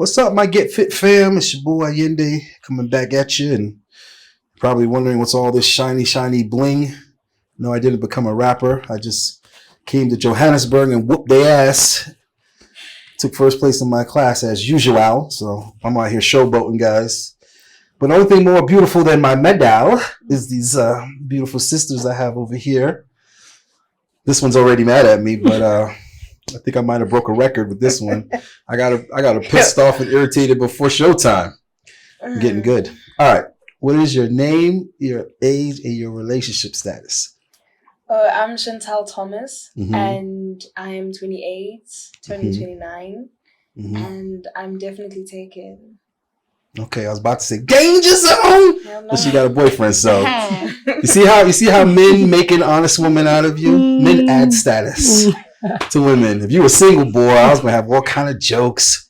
What's up, my Get Fit fam? It's your boy Allende coming back at you, and probably wondering what's all this shiny bling. No, I didn't become a rapper. I just came to Johannesburg and whooped their ass. Took first place in my class as usual, so I'm out here showboating, guys. But the only thing more beautiful than my medal is these beautiful sisters I have over here. This one's already mad at me, but I think I might have broke a record with this one. I got her pissed off and irritated before showtime. I'm getting good. All right. What is your name, your age, and your relationship status? I'm Chantal Thomas, and I'm 28, turning 29, and I'm definitely taken. Okay, I was about to say danger zone, but she got a boyfriend. So you see how men make an honest woman out of you. Men add status to women. If you were single, boy, I was gonna have all kind of jokes.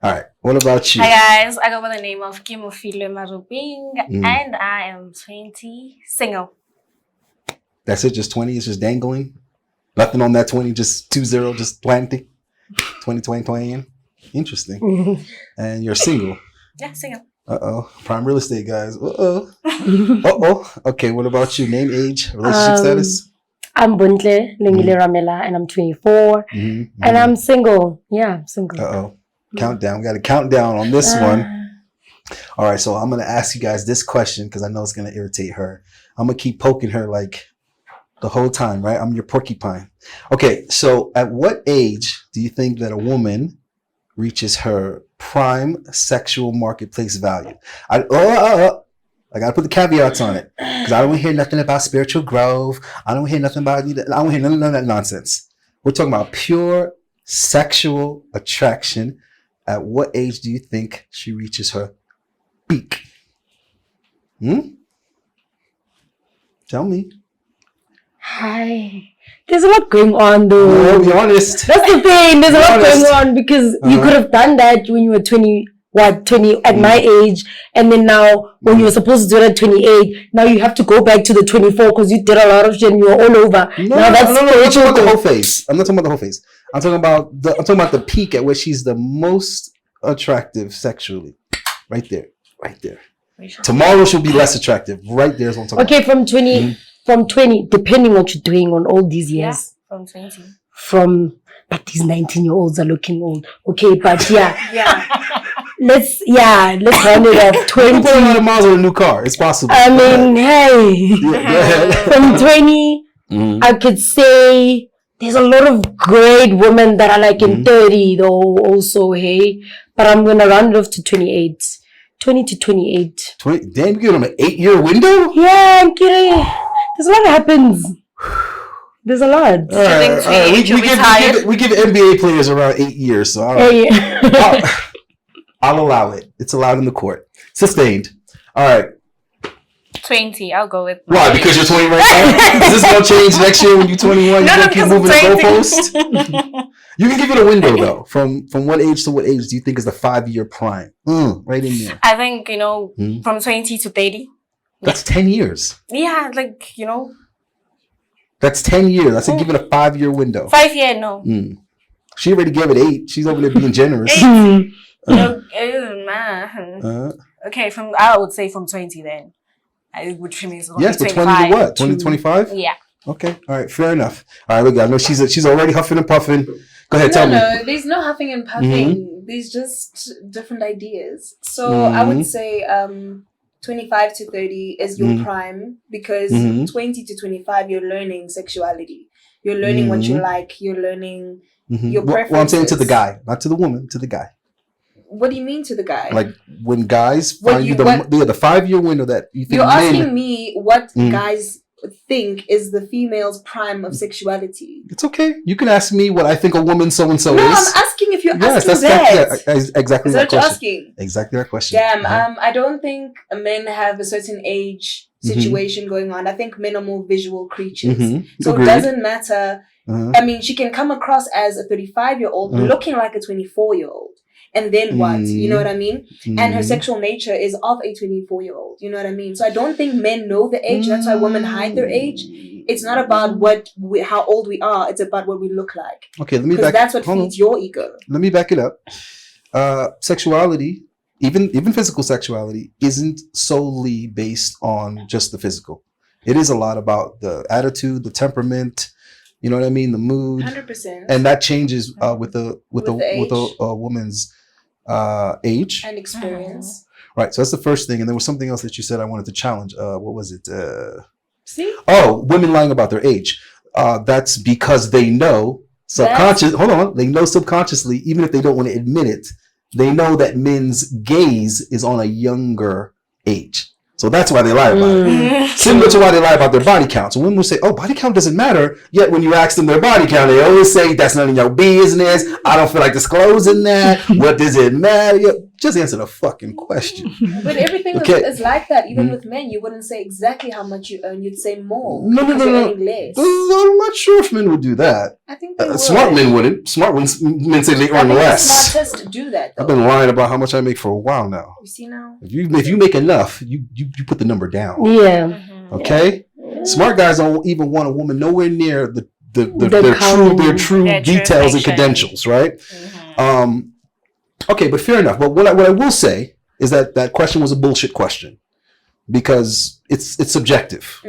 All right, what about you? Hi guys, I go by the name of Kimofile Maruping, and I am 20, single. That's it, just 20. It's just dangling. Nothing on that 20, just 20, just planting. 20. Interesting. And you're single. Yeah, single. Prime real estate, guys. Okay, what about you? Name, age, relationship status? I'm Buntle Lengile Ramela, and I'm 24. And I'm single. Yeah, single. Countdown. We got a countdown on this one. All right, so I'm going to ask you guys this question because I know it's going to irritate her. I'm going to keep poking her like the whole time, right? I'm your porcupine. Okay, so at what age do you think that a woman reaches her prime sexual marketplace value? I gotta put the caveats on it because I don't want to hear nothing about spiritual growth. I don't want to hear nothing about. I don't want to hear none of that nonsense. We're talking about pure sexual attraction. At what age do you think she reaches her peak? Tell me. Hi. There's a lot going on though. No, be honest. That's the thing. There's a lot going on because you could have done that when you were 20 at my age, and then now when you were supposed to do it at 28, now you have to go back to the 24 because you did a lot of shit and you were all over. No, I'm not talking about the whole phase. I'm not talking about the whole phase. I'm talking about the peak at which she's the most attractive sexually. Right there. Tomorrow she'll be less attractive. Right there is what I'm talking about. Okay, from 20, depending what you're doing on all these years. Yeah, from 20. But these 19-year-olds are looking old. Okay, but yeah. Let's round it up. 20. You put a lot of miles on a new car. It's possible. I mean, hey. From 20, I could say there's a lot of great women that are like in 30 though also, hey. But I'm going to round it off to 28. 20 to 28. 20? Damn, you give them an 8-year window? Yeah, I'm kidding. There's a lot that happens. There's a lot. All right. We give NBA players around 8 years, so I'll allow it. It's allowed in the court. Sustained. All right. 20. I'll go with. Why? Because you're 20 right now? Is this gonna change next year when you're 21? You're gonna keep moving the goalpost? You can give it a window though. From what age to what age do you think is the 5-year prime? Right in there. I think from 20 to 30. That's 10 years. Yeah, That's 10 years. I said give it a 5-year window. 5 year, no. She already gave it 8. She's over there being generous. Okay, I would say from 20 then. Which means yes, but 20 to what? 20 to 25? Yeah. Okay. All right. Fair enough. All right. Look, I know she's already huffing and puffing. Go ahead. Tell me. No, there's no huffing and puffing. There's just different ideas. So I would say 25 to 30 is your prime because 20 to 25 you're learning sexuality. You're learning what you like. You're learning your preferences. Well, I'm saying to the guy, not to the woman, to the guy. What do you mean to the guy? Like when guys find the 5-year window that you think you're asking me what guys think is the female's prime of sexuality. It's okay. You can ask me what I think a woman so and so is. No, I'm asking if you're asking that. Exactly that question. Asking. Exactly that question. Damn. I don't think men have a certain age situation going on. I think men are more visual creatures. So Agreed. It doesn't matter. I mean, she can come across as a 35-year-old looking like a 24-year-old. And then what? You know what I mean? And her sexual nature is of a 24-year-old. You know what I mean? So I don't think men know the age. That's why women hide their age. It's not about how old we are. It's about what we look like. Okay, let me back. Because that's what feeds your ego. Let me back it up. sexuality, even physical sexuality, isn't solely based on just the physical. It is a lot about the attitude, the temperament, you know what I mean, the mood, 100%, and that changes with a woman's age and experience. Right. So that's the first thing, and there was something else that you said I wanted to challenge. What was it? See? Oh, women lying about their age. That's because they know they know subconsciously, even if they don't want to admit it, they know that men's gaze is on a younger age. So that's why they lie about it. Similar to why they lie about their body count. So women will say, oh, body count doesn't matter. Yet when you ask them their body count, they always say, that's none of your business. I don't feel like disclosing that. What does it matter? Just answer the fucking question. But everything is like that. Even with men, you wouldn't say exactly how much you earn. You'd say more. No. Less. I'm not sure if men would do that. I think they would. Smart men wouldn't. Smart men say they earn less. The smartest do that, though. I've been lying about how much I make for a while now. You see now? If you make enough, you put the number down. Yeah. Okay? Yeah. Smart guys don't even want a woman nowhere near their true details and credentials, right? Mm-hmm. Okay, but fair enough. But what I will say is that question was a bullshit question because it's subjective,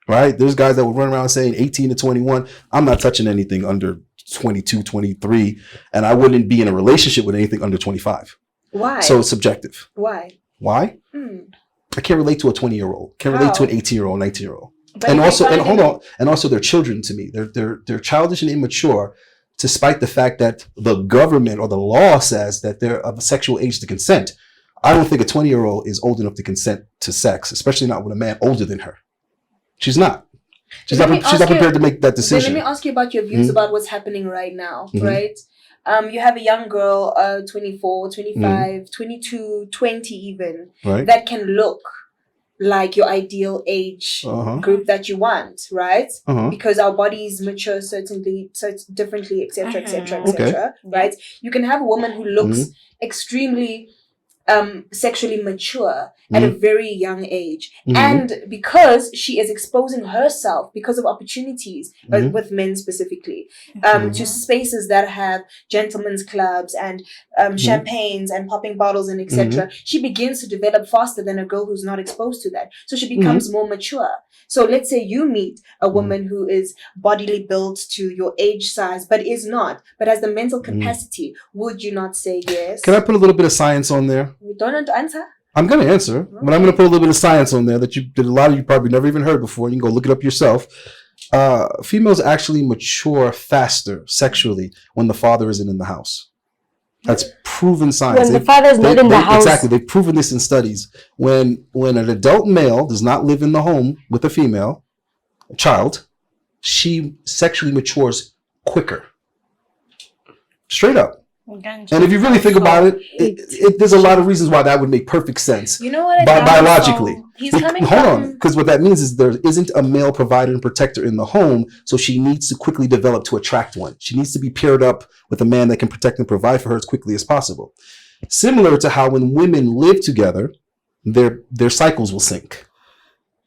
right? There's guys that would run around saying 18 to 21. I'm not touching anything under 22, 23, and I wouldn't be in a relationship with anything under 25. Why? So it's subjective. Why? I can't relate to a 20-year-old. Can't relate to an 18-year-old, 19-year-old. But And also they're children to me. They're childish and immature, despite the fact that the government or the law says that they're of a sexual age to consent. I don't think a 20-year-old is old enough to consent to sex, especially not with a man older than her. She's not. She's not prepared to make that decision. Let me ask you about your views about what's happening right now, right? You have a young girl, 24, 25, 22, 20 even, that can look like your ideal age group that you want, right? Because our bodies mature differently, etc., etc., etc. Right? You can have a woman who looks extremely sexually mature at a very young age, and because she is exposing herself because of opportunities with men specifically to spaces that have gentlemen's clubs and champagnes and popping bottles and etc., she begins to develop faster than a girl who's not exposed to that, so she becomes more mature. So let's say you meet a woman who is bodily built to your age size but has the mental capacity. Would you not say yes? Can I put a little bit of science on there? You don't answer. I'm going to answer, but I'm going to put a little bit of science on there that a lot of you probably never even heard before. You can go look it up yourself. Females actually mature faster sexually when the father isn't in the house. That's proven science. When the father's not in the house. Exactly. They've proven this in studies. When an adult male does not live in the home with a child, she sexually matures quicker. Straight up. And if you really think about it, there's a lot of reasons why that would make perfect sense. You know what? Biologically. Hold on. Because what that means is there isn't a male provider and protector in the home, so she needs to quickly develop to attract one. She needs to be paired up with a man that can protect and provide for her as quickly as possible. Similar to how when women live together, their cycles will sync.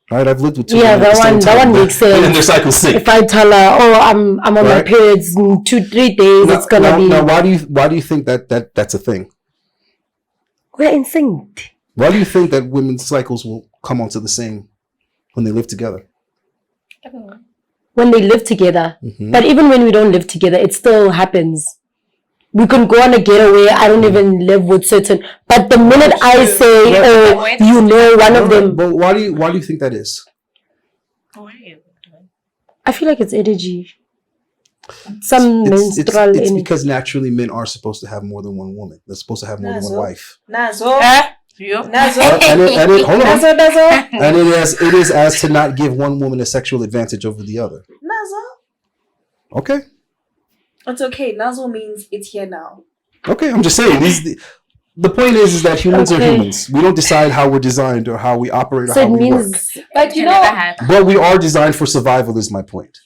Right, I've lived with two women that one makes sense. And their cycles sync. If I tell her, oh, I'm on my periods in 2-3 days, it's gonna be. Now, why do you think that's a thing? We're in sync. Why do you think that women's cycles will come onto the same when they live together? When they live together, but even when we don't live together, it still happens. We can go on a getaway. I don't even live with certain. But the minute I say, one of them. But why do you think that is? I feel like it's energy. Menstrual energy. It's because naturally men are supposed to have more than one woman. They're supposed to have more than one wife. Hold on. And it is as to not give one woman a sexual advantage over the other. Okay. It's okay. Nazo means it's here now. Okay, I'm just saying. The point is that humans are humans. We don't decide how we're designed or how we operate or how we work. But but we are designed for survival is my point.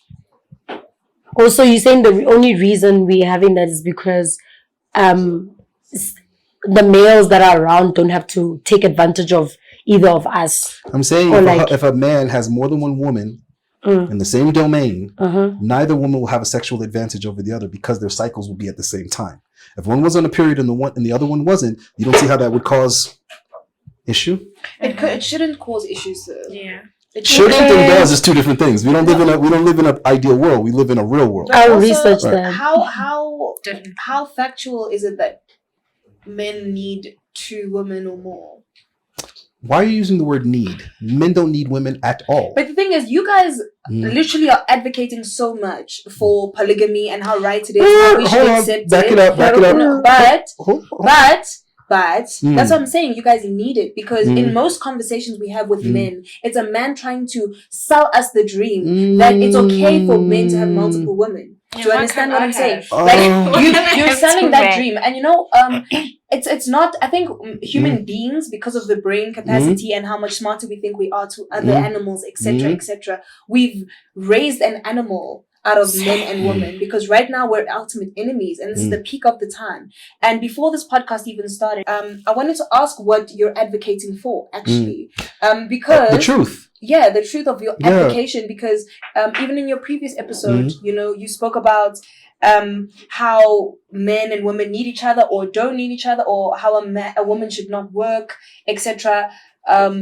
Also, you're saying the only reason we're having that is because the males that are around don't have to take advantage of either of us. I'm saying if a man has more than one woman in the same domain, neither woman will have a sexual advantage over the other because their cycles will be at the same time. If one was on a period and the other one wasn't, you don't see how that would cause issue? It shouldn't cause issues, though. Yeah. Shouldn't and does is two different things. We don't live in an ideal world. We live in a real world. I'll research that. How factual is it that men need 2 women or more? Why are you using the word need? Men don't need women at all. But the thing is, you guys literally are advocating so much for polygamy and how right it is. How we should accept back it up. But that's what I'm saying. You guys need it because in most conversations we have with men, it's a man trying to sell us the dream that it's okay for men to have multiple women. Do you understand what I'm saying? Like you're selling that dream, and it's not. I think human beings, because of the brain capacity and how much smarter we think we are to other animals, etc., etc. We've raised an animal out of men and women because right now we're ultimate enemies, and this is the peak of the time. And before this podcast even started, I wanted to ask what you're advocating for, actually, because the truth. Yeah, the truth of your application, because even in your previous episode, you spoke about how men and women need each other or don't need each other, or how a woman should not work, etc.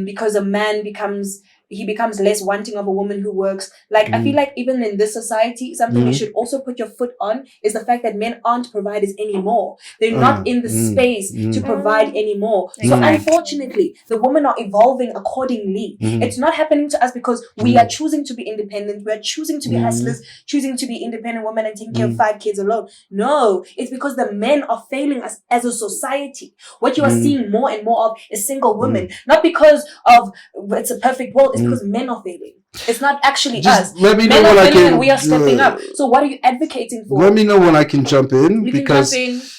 Because a man becomes less wanting of a woman who works. Like, I feel like even in this society, something you should also put your foot on is the fact that men aren't providers anymore. They're not in the space to provide anymore. So unfortunately, the women are evolving accordingly. It's not happening to us because we are choosing to be independent. We're choosing to be hustlers, choosing to be independent women and taking care of 5 kids alone. No, it's because the men are failing us as a society. What you are seeing more and more of is single women. Not because of it's a perfect world. It's because men are failing. It's not actually us. Let me men know are when I failing can. and we are stepping up. So what are you advocating for? Let me know when I can jump in, because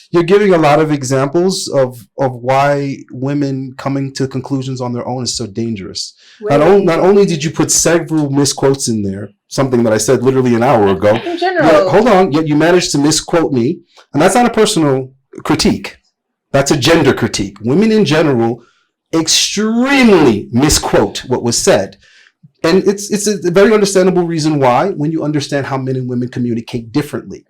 you're giving a lot of examples of why women coming to conclusions on their own is so dangerous. Not only did you put several misquotes in there, something that I said literally an hour ago. In general. Hold on. Yet you managed to misquote me. And that's not a personal critique. That's a gender critique. Women in general extremely misquote what was said. And it's a very understandable reason why, when you understand how men and women communicate differently.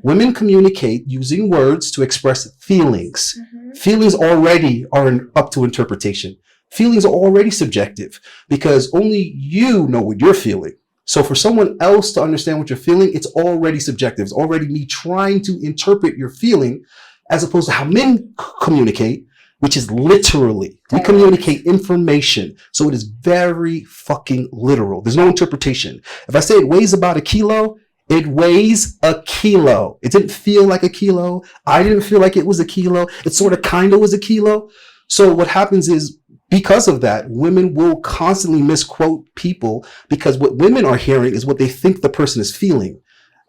Women communicate using words to express feelings. Feelings already are up to interpretation. Feelings are already subjective because only you know what you're feeling. So for someone else to understand what you're feeling, it's already subjective. It's already me trying to interpret your feeling, as opposed to how men communicate, which is literally, we communicate information. So it is very fucking literal. There's no interpretation. If I say it weighs about 1 kilo, it weighs 1 kilo. It didn't feel like 1 kilo. I didn't feel like it was 1 kilo. It sort of kind of was 1 kilo. So what happens is, because of that, women will constantly misquote people because what women are hearing is what they think the person is feeling,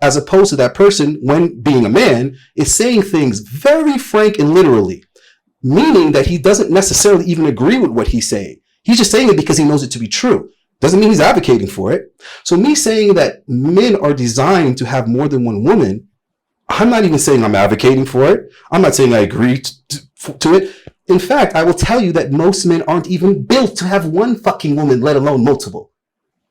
as opposed to that person, when being a man, is saying things very frank and literally, meaning that he doesn't necessarily even agree with what he's saying. He's just saying it because he knows it to be true. Doesn't mean he's advocating for it. So me saying that men are designed to have more than one woman, I'm not even saying I'm advocating for it. I'm not saying I agree to it. In fact, I will tell you that most men aren't even built to have one fucking woman, let alone multiple.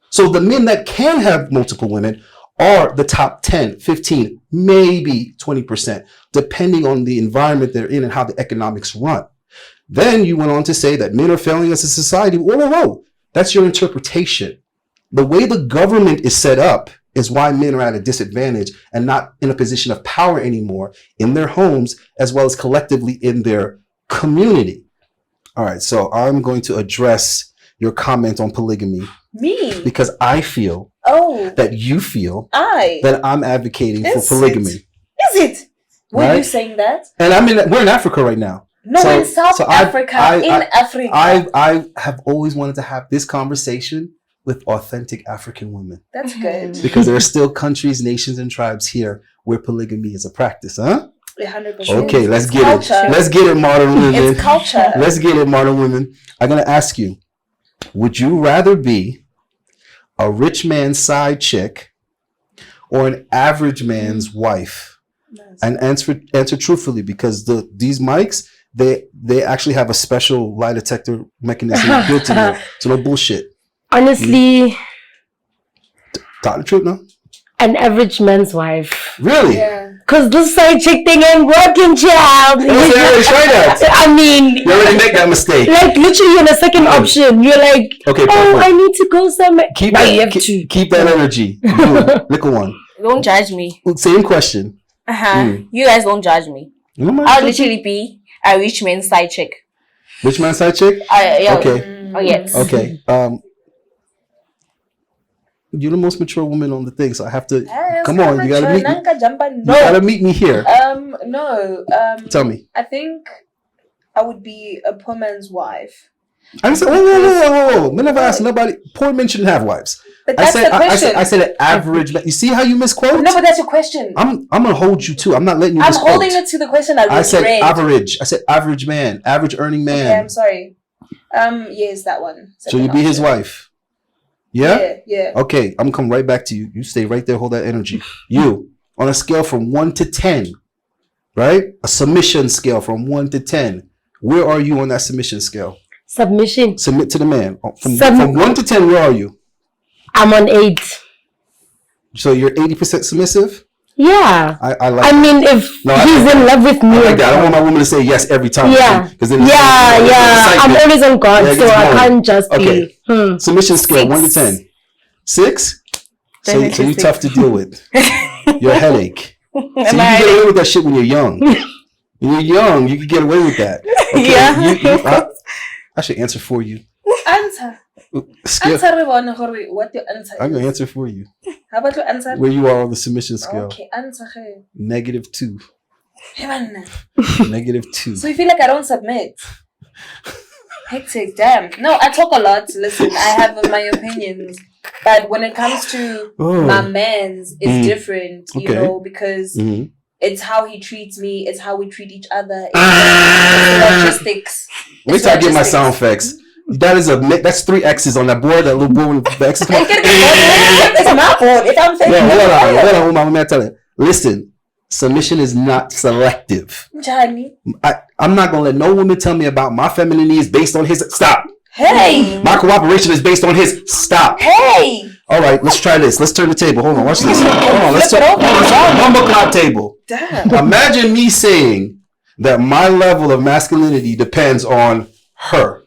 So the men that can have multiple women are the top 10, 15, maybe 20%, depending on the environment they're in and how the economics run. Then you went on to say that men are failing as a society. Whoa. That's your interpretation. The way the government is set up is why men are at a disadvantage and not in a position of power anymore in their homes, as well as collectively in their community. All right, so I'm going to address your comment on polygamy. Me? Because I feel that you feel that I'm advocating for polygamy. Is it? Were you saying that? And we're in Africa right now. No, in South Africa. Africa. I have always wanted to have this conversation with authentic African women. That's good. Because there are still countries, nations, and tribes here where polygamy is a practice, huh? 100%. Okay, let's get it. Let's get it, modern women. It's culture. Let's get it, modern women. I'm going to ask you, would you rather be a rich man's side chick or an average man's wife? Nice. And answer truthfully, because these mics, they actually have a special lie detector mechanism built in there. So no bullshit. Honestly, Tell the truth, no? an average man's wife. Really? Yeah. Because this side chick thing ain't working, child. Try that. I mean, You already make that mistake. like literally on a second option, you're like, Okay, oh, I need to go somewhere. Keep But that, you have to. keep that energy. Little one. Don't judge me. Same question. You guys don't judge me. I'll literally be a rich man's side chick. Rich man side chick? Yeah. Okay. Oh yes. Okay. You're the most mature woman on the thing, so I have to. Come on, you gotta meet me. You gotta meet me here. No. Tell me. I think I would be a poor man's wife. I said, whoa. Me never asked nobody. Poor men shouldn't have wives. But that's the question. I said an average man. You see how you misquote? No, but that's your question. I'm gonna hold you to. I'm not letting you I'm misquote. holding it to the question I said read. average. I said average man. Average earning man. Okay, I'm sorry. Yes, that one. So you be his wife. Yeah? Yeah. Okay, I'm gonna come right back to you. You stay right there, hold that energy. You, on a scale from 1 to 10, right? A submission scale from 1 to 10. Where are you on that submission scale? Submission. Submit to the man. From 1 to 10, where are you? I'm on 8. So you're 80% submissive? Yeah. I like I mean, if he's in love with me. I like that. I don't want my woman to say yes every time. Yeah. Then I'm always on God, so I can't just be. Submission scale 1 to 10. 6? So you're tough to deal with. You're a headache. So you can get away with that shit when you're young. When you're young, you can get away with that. Okay? Yeah. I should answer for you. Answer. What your answer? I'm gonna answer for you. How about your answer? Where you are on the submission scale? Okay, answer. -2. -2. So you feel like I don't submit? Hectic, damn. No, I talk a lot. Listen, I have my opinions, but when it comes to my man's, it's different. You know, because it's how he treats me. It's how we treat each other. It's logistics. Wait till I get my sound effects. That's 3 X's on that board. That little board with the X's. It's my board. If I'm saying, hold on. Let me tell you. Listen, submission is not selective. I'm not gonna let no woman tell me about my femininity is based on his. Stop. Hey. My cooperation is based on his. Stop. Hey. All right, let's try this. Let's turn the table. Hold on, watch this. Hold on, let's turn the humble clock table. Damn. Imagine me saying that my level of masculinity depends on her.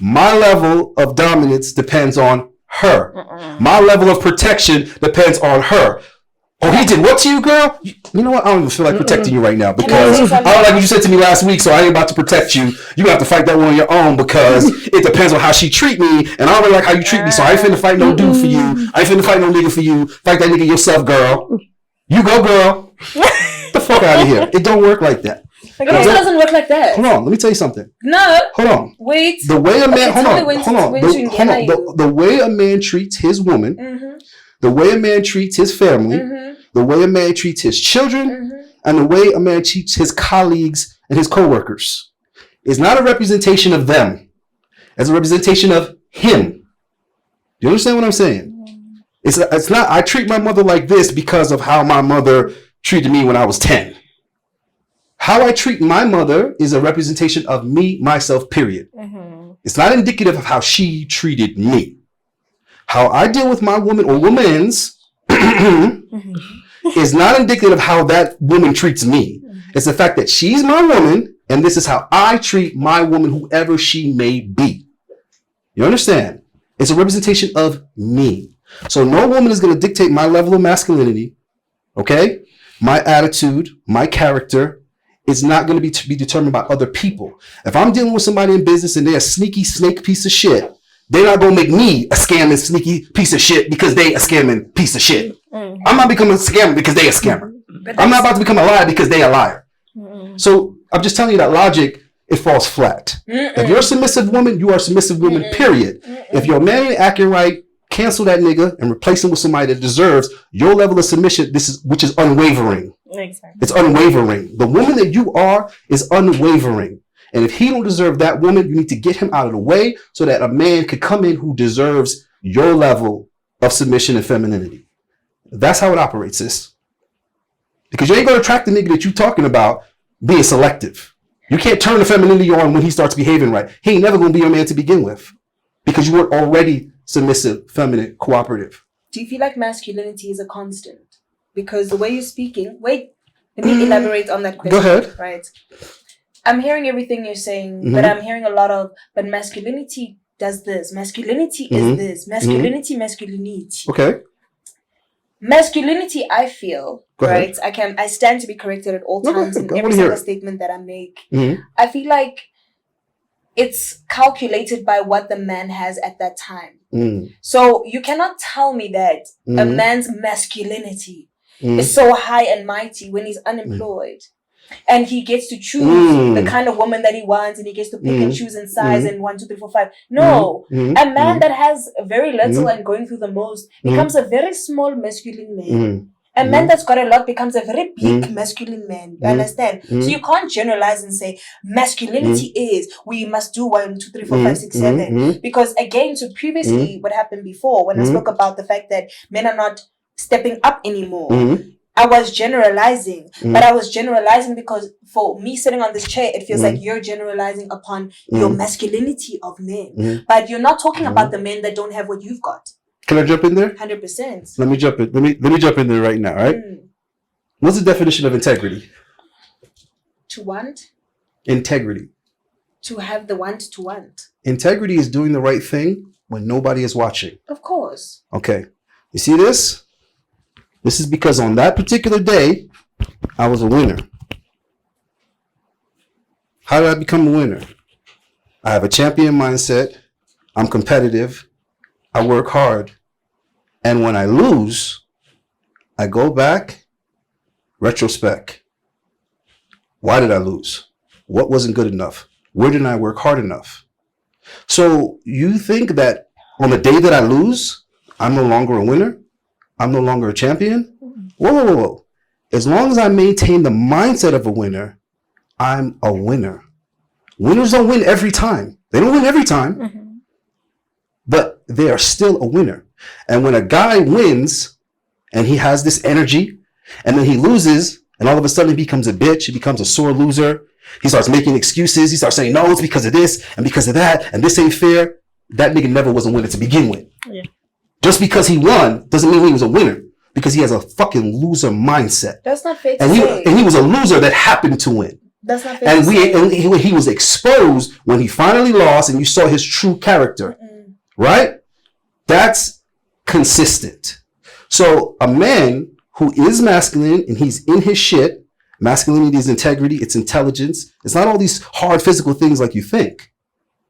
My level of dominance depends on her. My level of protection depends on her. Oh, he did what to you, girl? You know what? I don't even feel like protecting you right now because I don't like what you said to me last week, so I ain't about to protect you. You have to fight that one on your own because it depends on how she treat me, and I don't really like how you treat me, so I ain't finna fight no dude for you. I ain't finna fight no nigga for you. Fight that nigga yourself, girl. You go, girl. Get the fuck out of here. It don't work like that. It doesn't work like that. Hold on, let me tell you something. No. Hold on. Wait. The way a man, hold on. The way a man treats his woman, the way a man treats his family, the way a man treats his children, and the way a man treats his colleagues and his coworkers is not a representation of them. It's a representation of him. Do you understand what I'm saying? It's not, I treat my mother like this because of how my mother treated me when I was 10. How I treat my mother is a representation of me, myself, period. It's not indicative of how she treated me. How I deal with my woman or womans is not indicative of how that woman treats me. It's the fact that she's my woman, and this is how I treat my woman, whoever she may be. You understand? It's a representation of me. So no woman is going to dictate my level of masculinity, okay? My attitude, my character. It's not going to be determined by other people. If I'm dealing with somebody in business and they're a sneaky snake piece of shit, they're not going to make me a scamming sneaky piece of shit because they a scamming piece of shit. I'm not becoming a scammer because they a scammer. I'm not about to become a liar because they a liar. So I'm just telling you that logic, it falls flat. If you're a submissive woman, you are a submissive woman, period. If your man ain't acting right, cancel that nigga and replace him with somebody that deserves your level of submission, which is unwavering. Exactly. It's unwavering. The woman that you are is unwavering. And if he don't deserve that woman, you need to get him out of the way so that a man could come in who deserves your level of submission and femininity. That's how it operates, sis. Because you ain't going to attract the nigga that you talking about being selective. You can't turn the femininity on when he starts behaving right. He ain't never going to be your man to begin with because you weren't already submissive, feminine, cooperative. Do you feel like masculinity is a constant? because the way you're speaking. Wait, let me elaborate on that question. Go ahead. Right. I'm hearing everything you're saying, but I'm hearing a lot of, but masculinity does this. Masculinity is this. Masculinity, masculinity. Okay. Masculinity, I feel, right? I stand to be corrected at all times in every single statement that I make. I feel like it's calculated by what the man has at that time. So you cannot tell me that a man's masculinity is so high and mighty when he's unemployed. And he gets to choose the kind of woman that he wants, and he gets to pick and choose in size and 1, 2, 3, 4, 5. No, a man that has very little and going through the most becomes a very small masculine man. A man that's got a lot becomes a very big masculine man. You understand? So you can't generalize and say masculinity is we must do 1, 2, 3, 4, 5, 6, 7. Because again, so previously, what happened before when I spoke about the fact that men are not stepping up anymore. I was generalizing, but I was generalizing because for me sitting on this chair, it feels like you're generalizing upon your masculinity of men. But you're not talking about the men that don't have what you've got. Can I jump in there? 100%. Let me jump in. Let me jump in there right now. All right. What's the definition of integrity? To want. Integrity. To have the want to want. Integrity is doing the right thing when nobody is watching. Of course. Okay. You see this? This is because on that particular day, I was a winner. How did I become a winner? I have a champion mindset. I'm competitive. I work hard. And when I lose, I go back, retrospect. Why did I lose? What wasn't good enough? Where didn't I work hard enough? So you think that on the day that I lose, I'm no longer a winner? I'm no longer a champion? Whoa. As long as I maintain the mindset of a winner, I'm a winner. Winners don't win every time. They don't win every time. But they are still a winner. And when a guy wins and he has this energy and then he loses and all of a sudden he becomes a bitch, he becomes a sore loser, he starts making excuses, he starts saying, no, it's because of this and because of that and this ain't fair. That nigga never was a winner to begin with. Yeah. Just because he won doesn't mean he was a winner, because he has a fucking loser mindset. That's not fair to say. And he was a loser that happened to win. That's not fair to say. And he was exposed when he finally lost and you saw his true character. Right? That's consistent. So a man who is masculine and he's in his shit, masculinity is integrity, it's intelligence. It's not all these hard physical things like you think.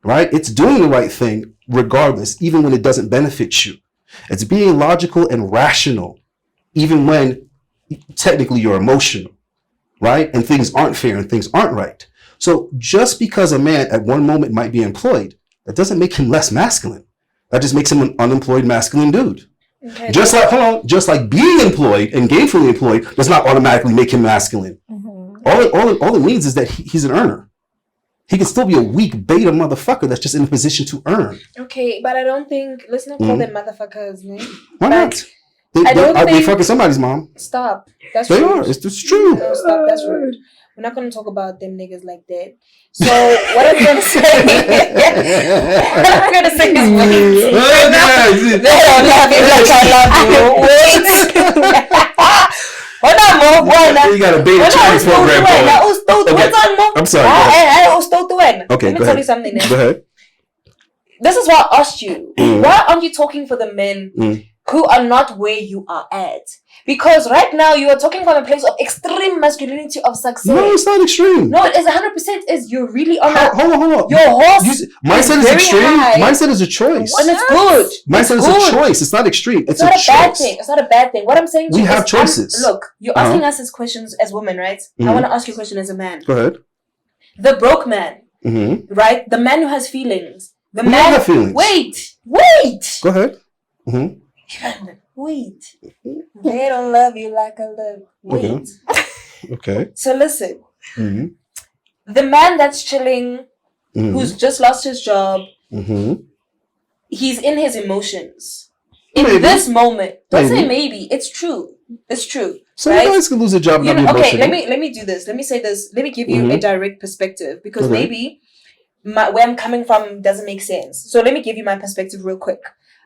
Right? It's doing the right thing regardless, even when it doesn't benefit you. It's being logical and rational, even when technically you're emotional, right? And things aren't fair and things aren't right. So just because a man at one moment might be employed, that doesn't make him less masculine. That just makes him an unemployed masculine dude. Okay, just like being employed and gainfully employed does not automatically make him masculine. All it means is that he's an earner. He can still be a weak beta motherfucker that's just in a position to earn. Okay, but I don't think, let's not call them motherfuckers, man. Why not? They fucking somebody's mom. Stop. That's they rude. Are. It's true. No, stop. That's rude. We're not going to talk about them niggas like that. So, what I'm going to say... what I'm going to say is... They don't love you like I love you. Wait. Hold on, Mo. You got a beta training program going. I'm sorry. Okay, let me tell you something then. Go ahead. This is why I asked you. Why aren't you talking for the men who are not where you are at? Because right now you are talking from a place of extreme masculinity of success. No, it's not extreme. No, it is 100%. Is you're really on Hold on. Your horse. Mindset is extreme. Mindset is a choice. And it's good. Mindset is a choice. It's not extreme. It's not a a bad thing. It's not a bad thing. What I'm saying to you is, we have choices. Look, you're asking us as questions as women, right? I want to ask you a question as a man. Go ahead. The broke man, right? The man who has feelings. The man who has feelings. Wait. Go ahead. Wait. They don't love you like I love. Wait. Okay. So listen. The man that's chilling, who's just lost his job, he's in his emotions. In this moment. Don't say maybe. It's true. It's true. Some guys can lose a job. Okay, let me do this. Let me say this. Let me give you a direct perspective, because maybe where I'm coming from doesn't make sense. So let me give you my perspective real quick.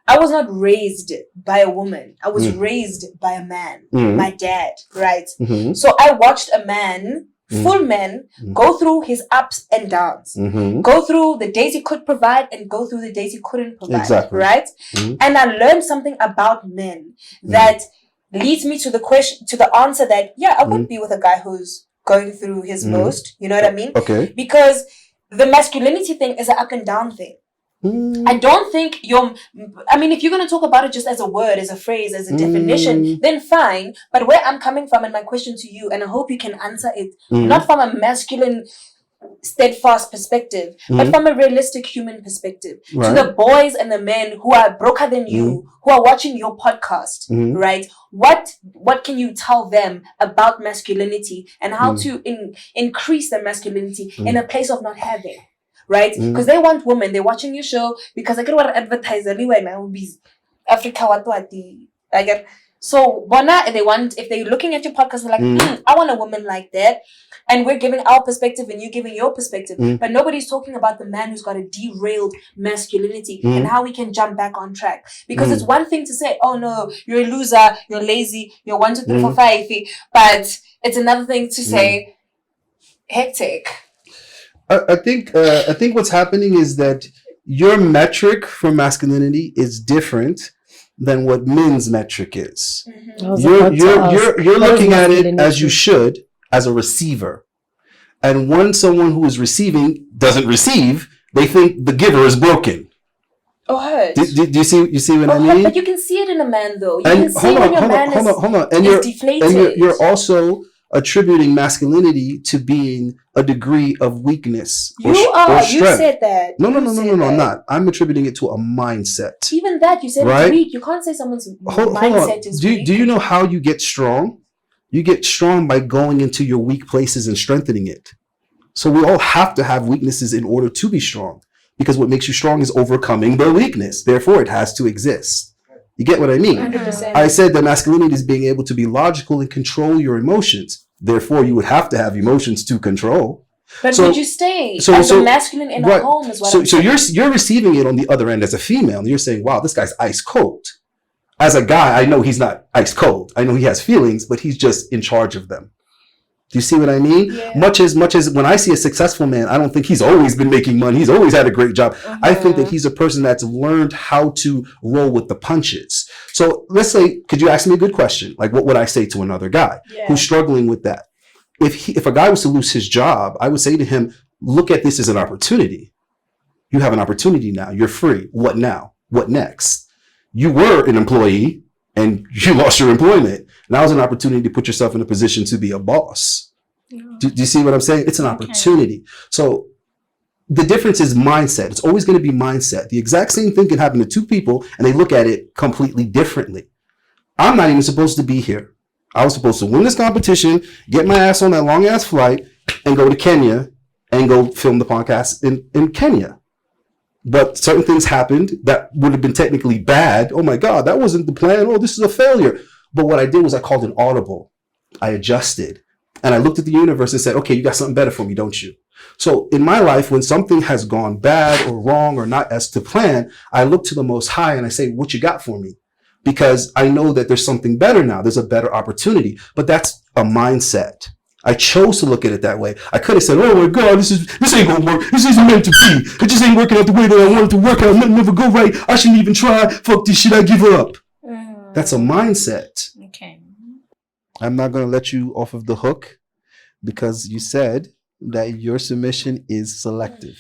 I was not raised by a woman. I was raised by a man, my dad, right? So I watched a man, full man, go through his ups and downs, go through the days he could provide and go through the days he couldn't provide, right? And I learned something about men that leads me to the question, to the answer that, yeah, I would be with a guy who's going through his most, you know what I mean? Okay. Because the masculinity thing is an up and down thing. I don't think if you're going to talk about it just as a word, as a phrase, as a definition, then fine. But where I'm coming from and my question to you, and I hope you can answer it, not from a masculine, steadfast perspective, but from a realistic human perspective. Right. To the boys and the men who are broker than you, who are watching your podcast, right? What can you tell them about masculinity and how to increase their masculinity in a place of not having? Right? Because they want women, they're watching your show because I get what advertise anyway, man. Be Africa what I get. So they want, if they're looking at your podcast, they're like, I want a woman like that. And we're giving our perspective and you giving your perspective. But nobody's talking about the man who's got a derailed masculinity and how we can jump back on track. Because it's one thing to say, oh no, you're a loser, you're lazy, you're 1, 2, 3, 4, 5. But it's another thing to say, hectic. I think what's happening is that your metric for masculinity is different than what men's metric is. You're looking at it as you should, as a receiver. And when someone who is receiving doesn't receive, they think the giver is broken. Oh, hurt. Do you see what I mean? But you can see it in a man, though. You can see when your man is deflated. And you're also attributing masculinity to being a degree of weakness or strength. You said that. No, I'm not. I'm attributing it to a mindset. Even that, you said it's weak. You can't say someone's mindset is weak. Do you know how you get strong? You get strong by going into your weak places and strengthening it. So we all have to have weaknesses in order to be strong, because what makes you strong is overcoming the weakness. Therefore, it has to exist. You get what I mean? 100%. I said that masculinity is being able to be logical and control your emotions. Therefore, you would have to have emotions to control. But would you stay as a masculine in a home as well? So you're receiving it on the other end as a female, and you're saying, wow, this guy's ice cold. As a guy, I know he's not ice cold. I know he has feelings, but he's just in charge of them. Do you see what I mean? Yeah. Much as when I see a successful man, I don't think he's always been making money. He's always had a great job. I think that he's a person that's learned how to roll with the punches. So let's say, could you ask me a good question? Like, what would I say to another guy who's struggling with that? If a guy was to lose his job, I would say to him, look at this as an opportunity. You have an opportunity now. You're free. What now? What next? You were an employee and you lost your employment. Now is an opportunity to put yourself in a position to be a boss. Do you see what I'm saying? It's an opportunity. So the difference is mindset. It's always going to be mindset. The exact same thing can happen to two people and they look at it completely differently. I'm not even supposed to be here. I was supposed to win this competition, get my ass on that long ass flight and go to Kenya and go film the podcast in Kenya. But certain things happened that would have been technically bad. Oh my God, that wasn't the plan. Oh, this is a failure. But what I did was I called an audible. I adjusted. And I looked at the universe and said, okay, you got something better for me, don't you? So in my life, when something has gone bad or wrong or not as to plan, I look to the Most High and I say, what you got for me? Because I know that there's something better now. There's a better opportunity. But that's a mindset. I chose to look at it that way. I could have said, oh my God, this ain't gonna work. This isn't meant to be. It just ain't working out the way that I want it to work out. Nothing ever go right. I shouldn't even try. Fuck this shit. I give up. That's a mindset. Okay. I'm not going to let you off of the hook because you said that your submission is selective.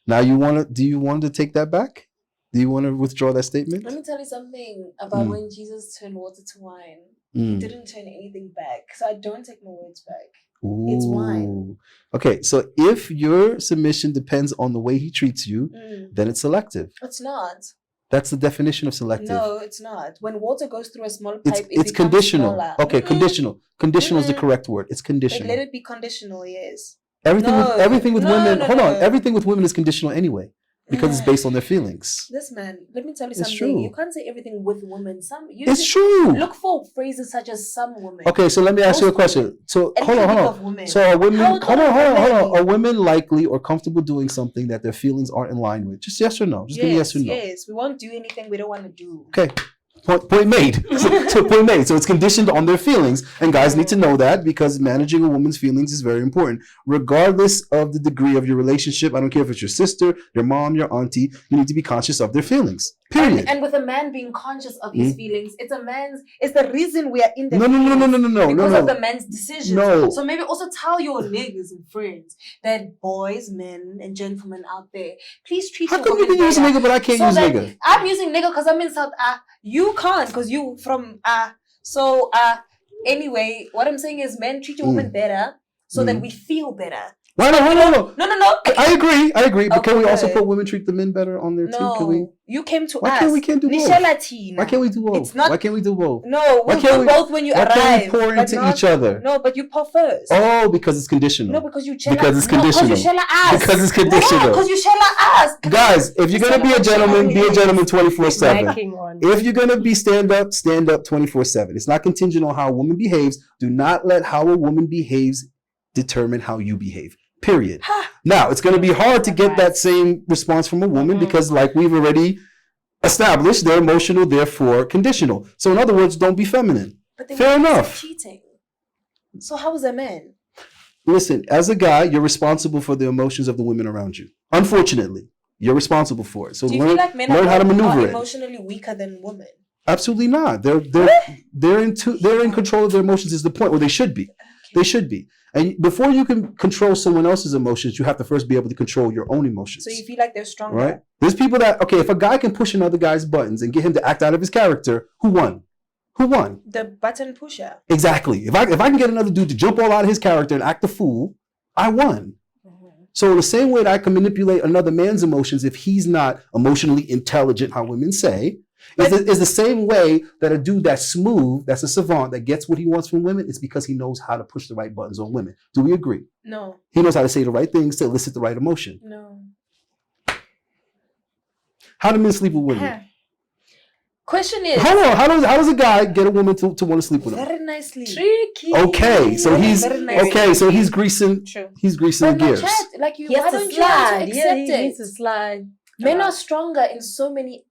Now do you want to take that back? Do you want to withdraw that statement? Let me tell you something about when Jesus turned water to wine. He didn't turn anything back. So I don't take my words back. Ooh. It's wine. Okay, so if your submission depends on the way he treats you, then it's selective. It's not. That's the definition of selective. No, it's not. When water goes through a small pipe, it's conditional. Smaller. Okay, conditional. Conditional is the correct word. It's conditional. Let it be conditional, yes. Everything with women. Hold on. Everything with women is conditional anyway. because it's based on their feelings. This man, let me tell you It's something. true. You can't say everything with women. It's true. Look for phrases such as some women. Okay, so let me ask you a question. So hold on. So are women? Hold on. Are women likely or comfortable doing something that their feelings aren't in line with? Just yes or no. Just give me yes or no. Yes, we won't do anything we don't want to do. Okay. Point made. So point made. So it's conditioned on their feelings, and guys need to know that because managing a woman's feelings is very important, regardless of the degree of your relationship. I don't care if it's your sister, your mom, your auntie. You need to be conscious of their feelings. Period. And with a man being conscious of his feelings, it's the reason we are in the No. because of the man's decisions. No. So maybe also tell your niggas and friends that boys, men, and gentlemen out there, please treat your women better. How come you can use nigga but I can't use nigga? I'm using nigga because I'm in South. You can't because you from anyway, what I'm saying is men treat your women better so that we feel better. Why no? No. I agree. But Okay, can we also put women treat the men better on their team? Can we? You came to Why us. can't we do both? Why can't we do both? It's not, why can't we do both? No, we'll do both when you arrive. Why can't we pour into each other? No, but you pour first. Oh, because it's conditional. No, because you Because it's conditional. Because you shall us. Because it's conditional. No, because you shall us. Guys, if you're gonna be a gentleman, be a gentleman 24/7. If you're gonna be stand up 24/7. It's not contingent on how a woman behaves. Do not let how a woman behaves determine how you behave. Period. Now, it's going to be hard to get that same response from a woman because, like we've already established, they're emotional, therefore conditional. So, in other words, don't be feminine. Fair enough. Cheating. So, how is a man? Listen, as a guy, you're responsible for the emotions of the women around you. Unfortunately, you're responsible for it. So, do you feel like men learn how to maneuver are emotionally weaker than women? Absolutely not. They're in control of their emotions. Is the point where they should be. They should be. And before you can control someone else's emotions, you have to first be able to control your own emotions. So you feel like they're stronger. Right? There's people that, okay, if a guy can push another guy's buttons and get him to act out of his character, who won? Who won? The button pusher. Exactly. If I can get another dude to jump all out of his character and act a fool, I won. So the same way that I can manipulate another man's emotions if he's not emotionally intelligent, how women say, is the same way that a dude that's smooth, that's a savant, that gets what he wants from women, it's because he knows how to push the right buttons on women. Do we agree? No. He knows how to say the right things to elicit the right emotion. No. How do men sleep with women? Question is, hold on. How does a guy get a woman to want to sleep with him? Very nicely. Tricky. Okay, so he's greasing. True. He's greasing the gears. Like you, why don't you have to accept it? He needs to slide. Men are stronger in so many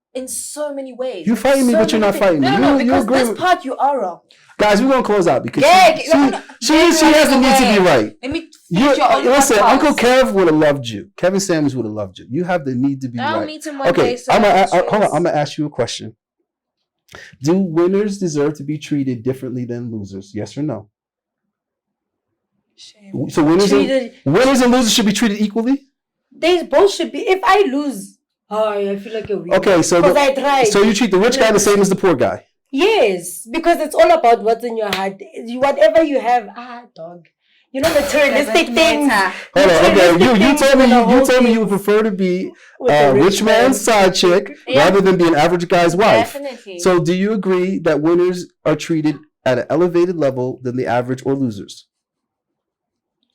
ways. You're fighting me, but you're not fighting me. No, because this part you are wrong. Guys, we're gonna close out because she has the need to be right. Let me listen, Uncle Kev would have loved you. Kevin Samuels would have loved you. You have the need to be right. I'll meet him one day. Hold on. I'm gonna ask you a question. Do winners deserve to be treated differently than losers? Yes or no? Shame. So winners and losers should be treated equally? They both should be. If I lose, I feel like a winner. Okay, so I tried. So you treat the rich guy the same as the poor guy? Yes, because it's all about what's in your heart. Whatever you have, dog. You know, materialistic things. Hold on, okay. You told me you would prefer to be a rich man's side chick rather than be an average guy's wife. Definitely. So do you agree that winners are treated at an elevated level than the average or losers?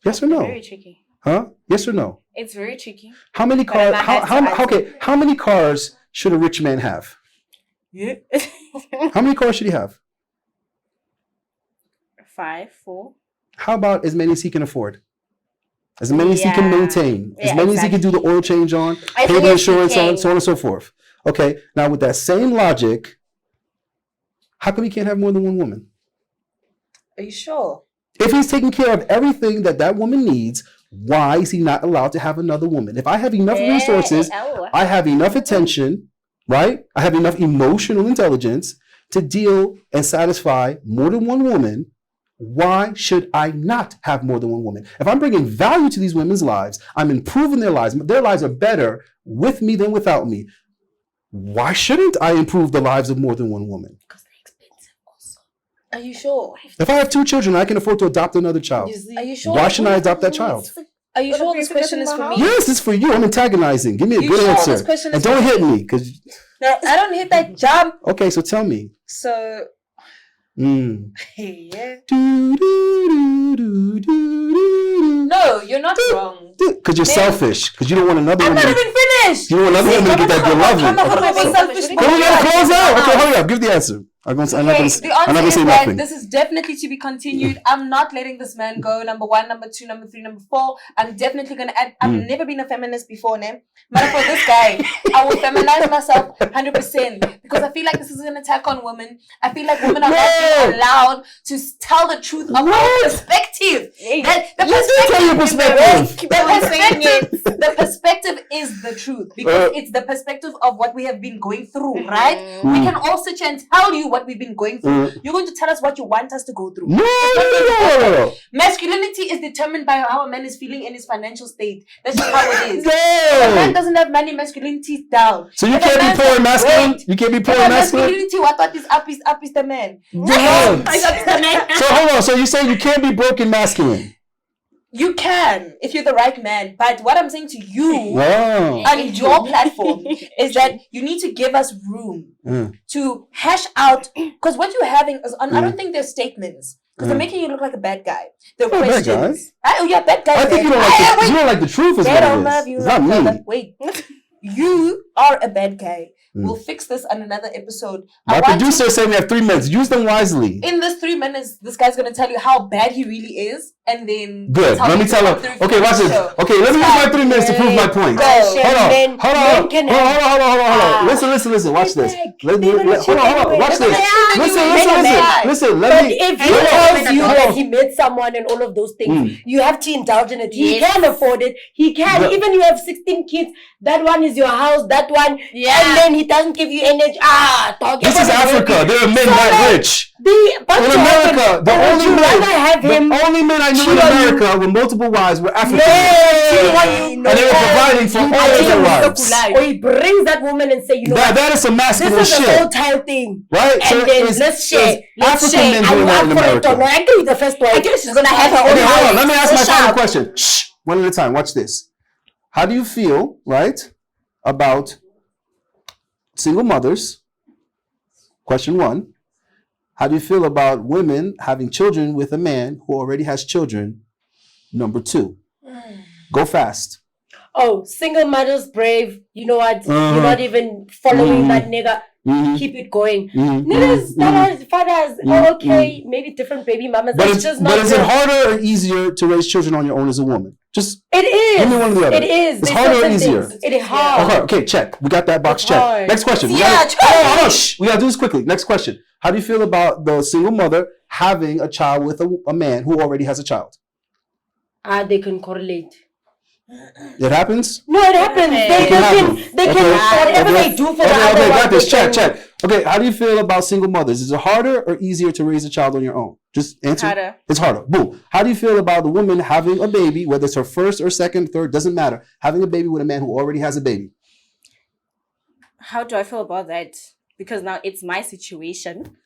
Yes or no? Very tricky. Huh? Yes or no? It's very tricky. How many cars? How many cars should a rich man have? Yeah. How many cars should he have? 5, 4. How about as many as he can afford? As many as he can maintain. As many as he can do the oil change on, pay the insurance on, so on and so forth. Okay, now with that same logic, how come he can't have more than one woman? Are you sure? If he's taking care of everything that woman needs, why is he not allowed to have another woman? If I have enough resources, I have enough attention, right? I have enough emotional intelligence to deal and satisfy more than one woman. Why should I not have more than one woman? If I'm bringing value to these women's lives, I'm improving their lives. Their lives are better with me than without me. Why shouldn't I improve the lives of more than one woman? Because they're expensive also. Are you sure? If I have 2 children, I can afford to adopt another child. Are you sure? Why shouldn't I adopt that child? Are you sure this question is for me? Yes, it's for you. I'm antagonizing. Give me a good answer. And don't hit me, because no, I don't hit that jump. Okay, so tell me. So Yeah. No, you're not wrong. Because you're selfish. Because you don't want another I'm woman. not even finished. You don't want another woman to get that good loving. Come on, we gotta close out. Okay, hurry up. Give the answer. I'm not The gonna answer say is that nothing. this is definitely to be continued. I'm not letting this man go. Number 1, number 2, number 3, number 4. I'm definitely gonna add. I've never been a feminist before, ne? But for this guy, I will feminize myself 100% because I feel like this is an attack on women. I feel like women are not being allowed to tell the truth of our perspective. The perspective is the truth because it's the perspective of what we have been going through, right? We can all sit here and tell you what we've been going through. You're going to tell us what you want us to go through. No. Masculinity is determined by how a man is feeling in his financial state. That's just how it is. If a man doesn't have money, masculinity is down. So you can't be poor and masculine? You can't be poor and masculine? Masculinity, what is up is the man. So hold on. So you're saying you can't be broken masculine? You can if you're the right man. But what I'm saying to you Wow. on your platform is that you need to give us room to hash out. Because what you're having is, I don't think they're statements. Because they're making you look like a bad guy. They're questions. Oh, yeah, bad guy. I think you don't like the truth is They what don't it love is. you. It's not me. Wait. You are a bad guy. We'll fix this on another episode. My producer said we have 3 minutes. Use them wisely. In this 3 minutes, this guy's going to tell you how bad he really is. And then... Good. Let me tell him. Okay, watch this. Okay, let me use my 3 minutes to prove my point. Hold on. Listen. Watch this. Hold on. Watch this. Listen. Let me... If he tells you that he met someone and all of those things, you have to indulge in it. He can afford it. He can. Even you have 16 kids. That one is your house. That one. Yeah. And then he doesn't give you energy. This is Africa. There are men that rich. In America, the only men I knew in America with multiple wives were African. And they were providing for all of their wives. Or he brings that woman and say, you know that is some masculine shit. This is a whole time thing. Right? And then let's share. African men doing that in America. I agree with the first one. I guess she's going to have her own house. Hold on. Let me ask my final question. Shh. One at a time. Watch this. How do you feel, right, about single mothers? Question 1. How do you feel about women having children with a man who already has children? Number 2. Go fast. Oh, single mothers brave. You know what? You're not even following that nigga. Keep it going. Niggas, fathers, okay, maybe different baby mamas. But is it harder or easier to raise children on your own as a woman? Just it is. Give me one or the other. It is. It's harder or easier? It is hard. Okay, check. We got that box checked. Hard. Next question. We gotta do this quickly. Next question. How do you feel about the single mother having a child with a man who already has a child? They can correlate. It happens? No, it happens. They can whatever they do for the other one. Got this. Check. Okay, how do you feel about single mothers? Is it harder or easier to raise a child on your own? Just answer. Harder. It's harder. Boom. How do you feel about the woman having a baby, whether it's her first or second, third, doesn't matter, having a baby with a man who already has a baby? How do I feel about that? Because now it's my situation.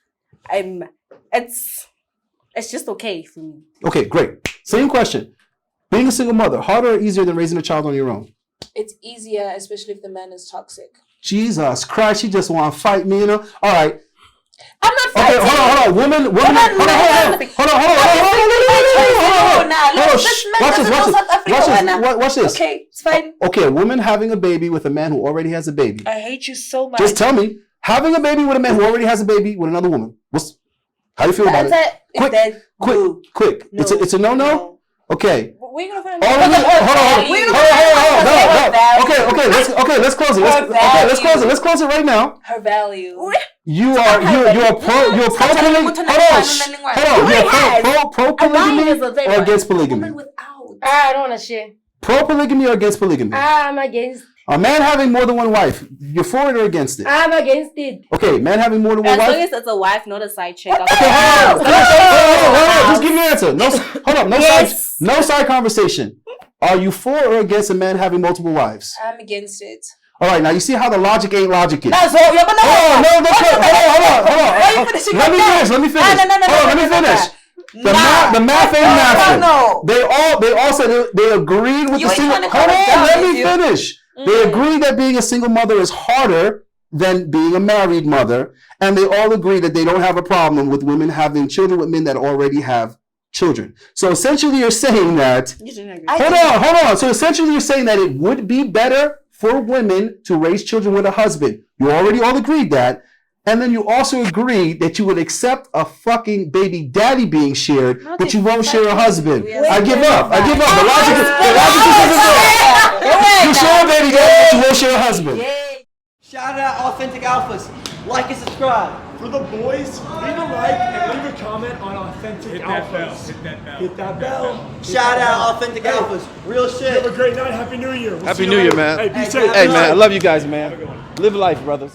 It's just okay for me. Okay, great. Same question. Being a single mother, harder or easier than raising a child on your own? It's easier, especially if the man is toxic. Jesus Christ, she just want to fight me, you know? All right. I'm not fighting. Okay, hold on. Woman. Hold on. Watch this. Okay, it's fine. Okay, a woman having a baby with a man who already has a baby. I hate you so much. Just tell me, having a baby with a man who already has a baby with another woman. How do you feel about it? Quick. No. It's a no. Okay. We're gonna find hold on. Okay. Let's close it. Let's close it right now. Her value. You're pro polygamy or against polygamy? I don't want to share. Pro polygamy or against polygamy? I'm against. A man having more than one wife, you're for it or against it? I'm against it. Okay, man having more than one wife. As long as it's a wife, not a side chick. Okay, hold on. Just give me an answer. No side conversation. Are you for or against a man having multiple wives? I'm against it. All right, now you see how the logic ain't logicking. That's all. Hold on. Let me finish. The math ain't mathing. No. They all said they agreed with the single. Hold on, let me finish. They agreed that being a single mother is harder than being a married mother. And they all agree that they don't have a problem with women having children with men that already have children. So essentially you're saying that, hold on. So essentially you're saying that it would be better for women to raise children with a husband. You already all agreed that. And then you also agreed that you would accept a fucking baby daddy being shared, but you won't share a husband. I give up. The logic isn't there. You share a baby daddy, but you won't share a husband. Shout out Authentic Alphas. Like and subscribe. For the boys, leave a like and leave a comment on Authentic Alphas. Hit that bell. Shout out Authentic Alphas. Real shit. Have a great night. Happy New Year. Happy New Year, man. Hey, be safe. Hey, man. I love you guys, man. Live life, brothers.